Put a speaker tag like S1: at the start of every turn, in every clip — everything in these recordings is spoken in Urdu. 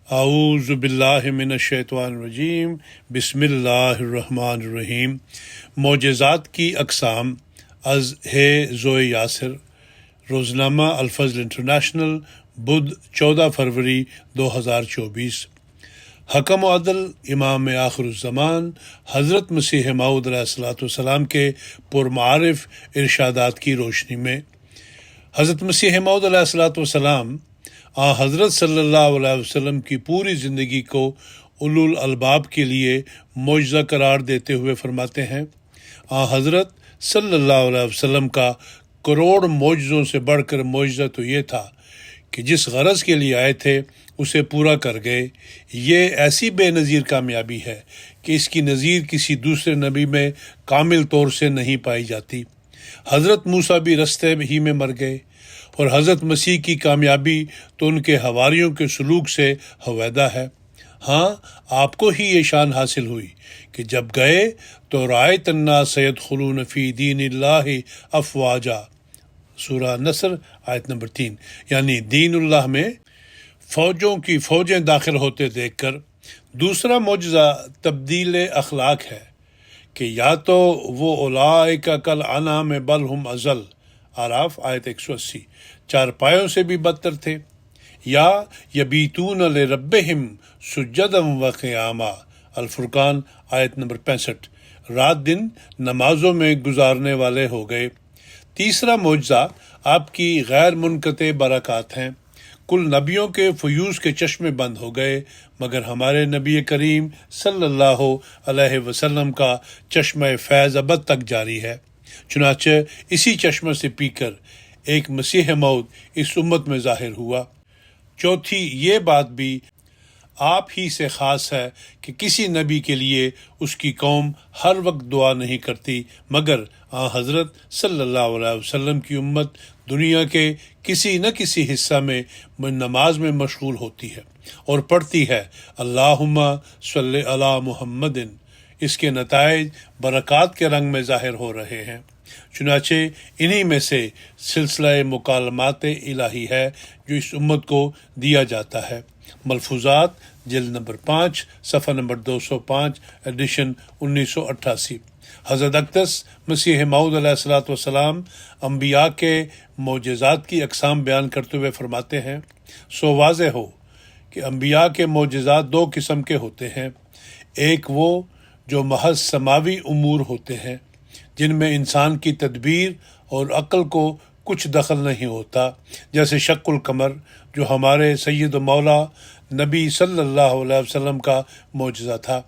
S1: اعوذ باللہ من الشیطان الرجیم بسم اللہ الرحمن الرحیم۔ معجزات کی اقسام از ہے ذوئے یاسر، روزنامہ الفضل انٹرنیشنل، بدھ 14 فروری 2024۔ حکم و عدل امام آخر الزمان حضرت مسیح موعود علیہ الصلوۃ والسلام کے پرمعارف ارشادات کی روشنی میں حضرت مسیح موعود علیہ الصلوۃ والسلام حضرت صلی اللہ علیہ وسلم کی پوری زندگی کو اولو الالباب کے لیے معجزہ قرار دیتے ہوئے فرماتے ہیں، حضرت صلی اللہ علیہ وسلم کا کروڑ معجزوں سے بڑھ کر معجزہ تو یہ تھا کہ جس غرض کے لیے آئے تھے اسے پورا کر گئے۔ یہ ایسی بے نظیر کامیابی ہے کہ اس کی نظیر کسی دوسرے نبی میں کامل طور سے نہیں پائی جاتی۔ حضرت موسیٰ بھی رستے ہی میں مر گئے، اور حضرت مسیح کی کامیابی تو ان کے حواریوں کے سلوک سے ہویدہ ہے۔ آپ کو ہی یہ شان حاصل ہوئی کہ جب گئے تو رأیت الناس یدخلون فی دین اللہ افواجا، سورہ نصر آیت نمبر 3، یعنی دین اللہ میں فوجوں کی فوجیں داخل ہوتے دیکھ کر۔ دوسرا معجزہ تبدیل اخلاق ہے کہ یا تو وہ اولئک کالانعام بل ہم اضل، اعراف آیت 180، چارپایوں سے بھی بدتر تھے، یا یبیتون لربہم سجدا وقیاما، الفرقان آیت نمبر 65، رات دن نمازوں میں گزارنے والے ہو گئے۔ تیسرا معجزہ آپ کی غیر منقطع برکات ہیں۔ کل نبیوں کے فیوز کے چشمے بند ہو گئے، مگر ہمارے نبی کریم صلی اللہ علیہ وسلم کا چشمہ فیض ابد تک جاری ہے۔ چنانچہ اسی چشمہ سے پی کر ایک مسیح موعود اس امت میں ظاہر ہوا۔ چوتھی یہ بات بھی آپ ہی سے خاص ہے کہ کسی نبی کے لیے اس کی قوم ہر وقت دعا نہیں کرتی، مگر حضرت صلی اللہ علیہ وسلم کی امت دنیا کے کسی نہ کسی حصہ میں نماز میں مشغول ہوتی ہے اور پڑھتی ہے اللہم صلی علی محمد۔ اس کے نتائج برکات کے رنگ میں ظاہر ہو رہے ہیں۔ چنانچہ انہی میں سے سلسلہ مکالمات الہی ہے جو اس امت کو دیا جاتا ہے۔ ملفوظات جلد نمبر 5 صفحہ نمبر 205، ایڈیشن 1988۔ حضرت اقدس مسیح موعود علیہ الصلوۃ والسلام انبیاء کے معجزات کی اقسام بیان کرتے ہوئے فرماتے ہیں، سو واضح ہو کہ انبیاء کے معجزات دو قسم کے ہوتے ہیں۔ ایک وہ جو محض سماوی امور ہوتے ہیں، جن میں انسان کی تدبیر اور عقل کو کچھ دخل نہیں ہوتا، جیسے شق القمر جو ہمارے سید و مولا نبی صلی اللہ علیہ وسلم کا معجزہ تھا،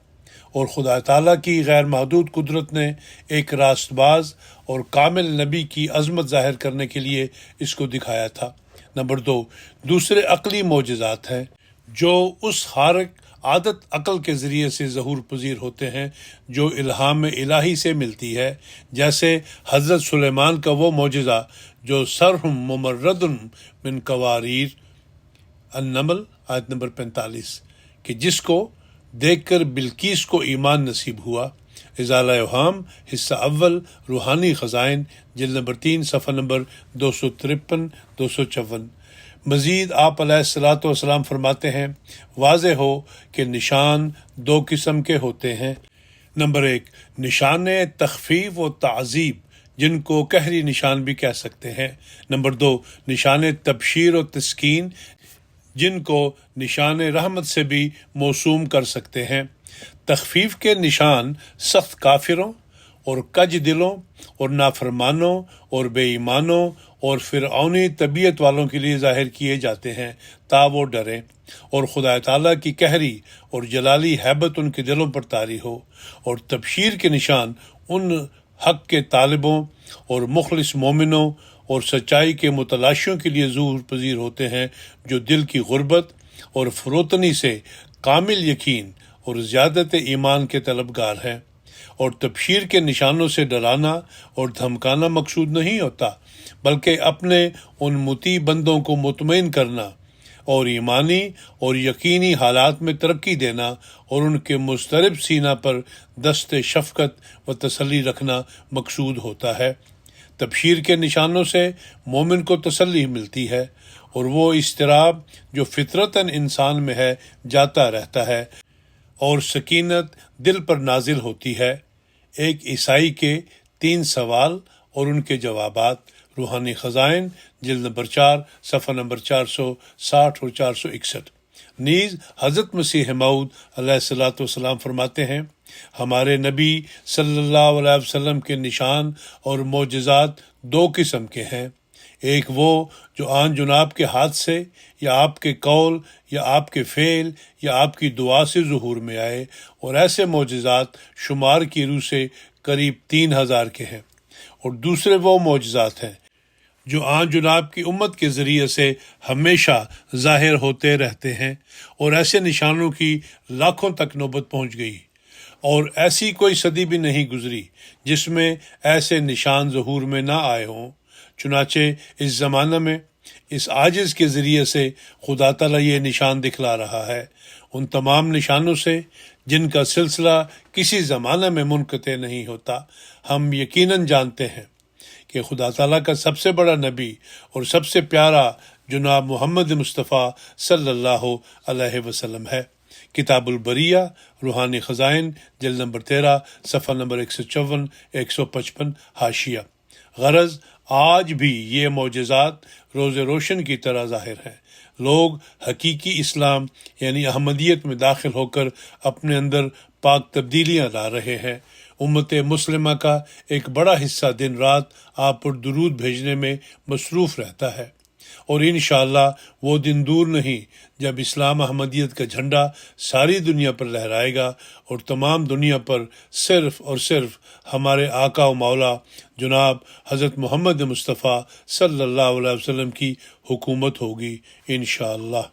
S1: اور خدا تعالیٰ کی غیر محدود قدرت نے ایک راست باز اور کامل نبی کی عظمت ظاہر کرنے کے لیے اس کو دکھایا تھا۔ نمبر 2، دوسرے عقلی معجزات ہیں جو اس خارق عادت عقل کے ذریعے سے ظہور پذیر ہوتے ہیں جو الہام الہی سے ملتی ہے، جیسے حضرت سلیمان کا وہ معجزہ جو سرہم ممرد من قواریر، النمل آیت نمبر 45، کہ جس کو دیکھ کر بلقیس کو ایمان نصیب ہوا۔ ازالہ اوہام حصہ اول، روحانی خزائن، جلد نمبر 3 صفحہ نمبر 253 254۔ مزید آپ علیہ الصلوۃ والسلام فرماتے ہیں، واضح ہو کہ نشان دو قسم کے ہوتے ہیں۔ نمبر 1، نشان تخفیف و تعذیب، جن کو قہری نشان بھی کہہ سکتے ہیں۔ نمبر 2، نشان تبشیر و تسکین، جن کو نشان رحمت سے بھی موسوم کر سکتے ہیں۔ تخفیف کے نشان سخت کافروں اور کج دلوں اور نافرمانوں اور بے ایمانوں اور فرعونی طبیعت والوں کے لیے ظاہر کیے جاتے ہیں تا وہ ڈریں اور خدا تعالیٰ کی قہری اور جلالی ہیبت ان کے دلوں پر طاری ہو۔ اور تبشیر کے نشان ان حق کے طالبوں اور مخلص مومنوں اور سچائی کے متلاشیوں کے لیے ظہور پذیر ہوتے ہیں جو دل کی غربت اور فروتنی سے کامل یقین اور زیادت ایمان کے طلبگار ہیں۔ اور تبشیر کے نشانوں سے ڈرانا اور دھمکانا مقصود نہیں ہوتا، بلکہ اپنے ان مطیع بندوں کو مطمئن کرنا اور ایمانی اور یقینی حالات میں ترقی دینا اور ان کے مضطرب سینہ پر دست شفقت و تسلی رکھنا مقصود ہوتا ہے۔ تبشیر کے نشانوں سے مومن کو تسلی ملتی ہے اور وہ اضطراب جو فطرتاً انسان میں ہے جاتا رہتا ہے، اور سکینت دل پر نازل ہوتی ہے۔ ایک عیسائی کے 3 سوال اور ان کے جوابات، روحانی خزائن، جلد نمبر 4، صفحہ نمبر 460 اور 461۔ نیز حضرت مسیح موعود علیہ الصلوۃ والسلام فرماتے ہیں، ہمارے نبی صلی اللہ علیہ وسلم کے نشان اور معجزات 2 قسم کے ہیں، ایک وہ جو آن جناب کے ہاتھ سے یا آپ کے قول یا آپ کے فعل یا آپ کی دعا سے ظہور میں آئے، اور ایسے معجزات شمار کی روح سے قریب 3000 کے ہیں، اور دوسرے وہ معجزات ہیں جو آن جناب کی امت کے ذریعے سے ہمیشہ ظاہر ہوتے رہتے ہیں، اور ایسے نشانوں کی لاکھوں تک نوبت پہنچ گئی، اور ایسی کوئی صدی بھی نہیں گزری جس میں ایسے نشان ظہور میں نہ آئے ہوں۔ چنانچہ اس زمانہ میں اس عاجز کے ذریعے سے خدا تعالیٰ یہ نشان دکھلا رہا ہے، ان تمام نشانوں سے جن کا سلسلہ کسی زمانہ میں منقطع نہیں ہوتا۔ ہم یقیناً جانتے ہیں کہ خدا تعالیٰ کا سب سے بڑا نبی اور سب سے پیارا جناب محمد مصطفیٰ صلی اللہ علیہ وسلم ہے۔ کتاب البریہ، روحانی خزائن، جلد نمبر 13، صفحہ نمبر 154 155، حاشیہ۔ غرض آج بھی یہ معجزات روز روشن کی طرح ظاہر ہیں۔ لوگ حقیقی اسلام یعنی احمدیت میں داخل ہو کر اپنے اندر پاک تبدیلیاں لا رہے ہیں۔ امت مسلمہ کا ایک بڑا حصہ دن رات آپ پر درود بھیجنے میں مصروف رہتا ہے، اور انشاءاللہ وہ دن دور نہیں جب اسلام احمدیت کا جھنڈا ساری دنیا پر لہرائے گا، اور تمام دنیا پر صرف اور صرف ہمارے آقا و مولا جناب حضرت محمد مصطفیٰ صلی اللہ علیہ وسلم کی حکومت ہوگی انشاءاللہ۔